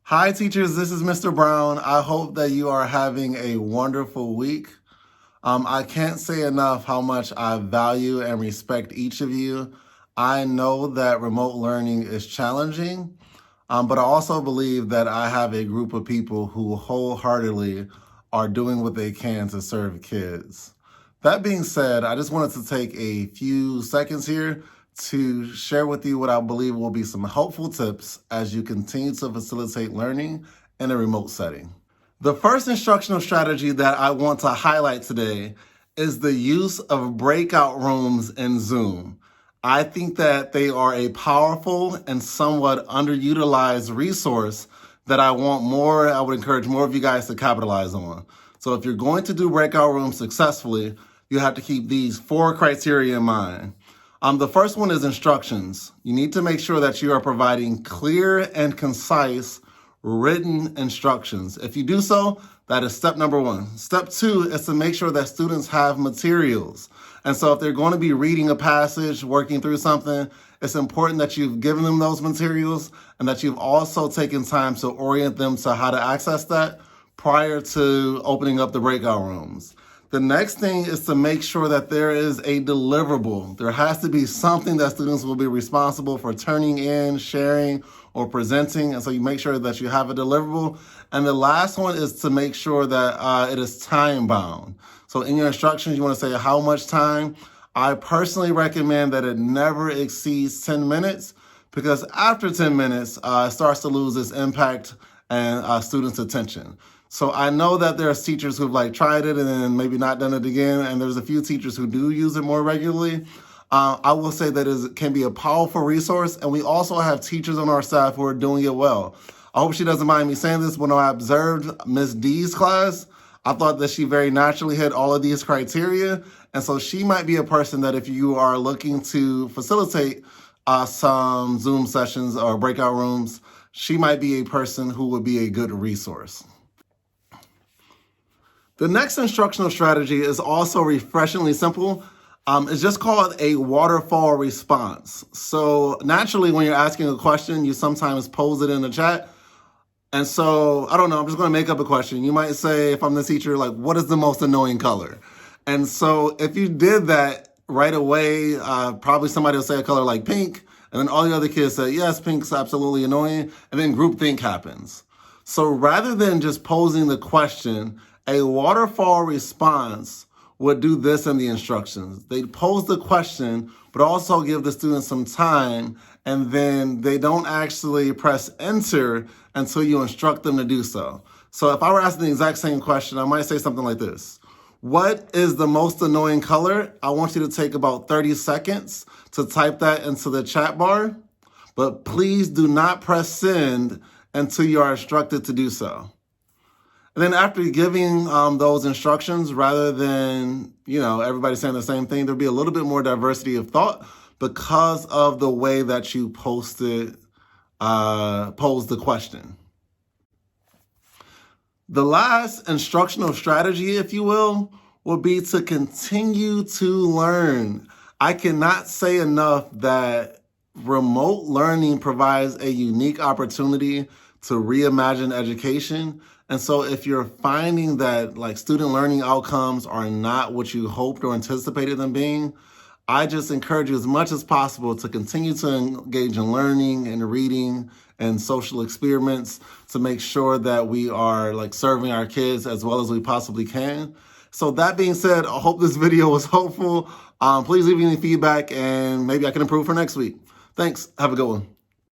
Hi teachers, this is Mr. Brown. I hope that you are having a wonderful week. I can't say enough how much I value and respect each of you. I know that remote learning is challenging, but I also believe that I have a group of people who wholeheartedly are doing what they can to serve kids. That being said, I just wanted to take a few seconds here to share with you what I believe will be some helpful tips as you continue to facilitate learning in a remote setting. The first instructional strategy that I want to highlight today is the use of breakout rooms in Zoom. I think that they are a powerful and somewhat underutilized resource that I would encourage more of you guys to capitalize on. So if you're going to do breakout rooms successfully, you have to keep these 4 criteria in mind. The first one is instructions. You need to make sure that you are providing clear and concise written instructions. If you do so, that is step number 1. Step 2 is to make sure that students have materials. And so if they're going to be reading a passage, working through something, it's important that you've given them those materials and that you've also taken time to orient them to how to access that prior to opening up the breakout rooms. The next thing is to make sure that there is a deliverable. There has to be something that students will be responsible for turning in, sharing, or presenting. And so you make sure that you have a deliverable. And the last one is to make sure that it is time bound. So in your instructions, you want to say how much time. I personally recommend that it never exceeds 10 minutes because after 10 minutes, it starts to lose its impact and students' attention. So I know that there's teachers who've tried it and then maybe not done it again, and there's a few teachers who do use it more regularly. I will say that it can be a powerful resource, and we also have teachers on our staff who are doing it well. I hope she doesn't mind me saying this, but when I observed Miss D's class, I thought that she very naturally hit all of these criteria, and so she might be a person that if you are looking to facilitate some Zoom sessions or breakout rooms, she might be a person who would be a good resource. The next instructional strategy is also refreshingly simple. It's just called a waterfall response. So naturally, when you're asking a question, you sometimes pose it in the chat. And so, I don't know, I'm just going to make up a question. You might say, if I'm the teacher, what is the most annoying color? And so if you did that right away, probably somebody will say a color like pink. And then all the other kids say, yes, pink's absolutely annoying. And then groupthink happens. So rather than just posing the question, a waterfall response would do this in the instructions. They'd pose the question, but also give the students some time, and then they don't actually press enter until you instruct them to do so. So if I were asking the exact same question, I might say something like this. What is the most annoying color? I want you to take about 30 seconds to type that into the chat bar, but please do not press send until you are instructed to do so. And then after giving those instructions, rather than, everybody saying the same thing, there'll be a little bit more diversity of thought because of the way that you posed the question. The last instructional strategy, if you will be to continue to learn. I cannot say enough that remote learning provides a unique opportunity to reimagine education. And so if you're finding that student learning outcomes are not what you hoped or anticipated them being, I just encourage you as much as possible to continue to engage in learning and reading and social experiments to make sure that we are serving our kids as well as we possibly can. So that being said, I hope this video was helpful. Please leave me any feedback and maybe I can improve for next week. Thanks. Have a good one.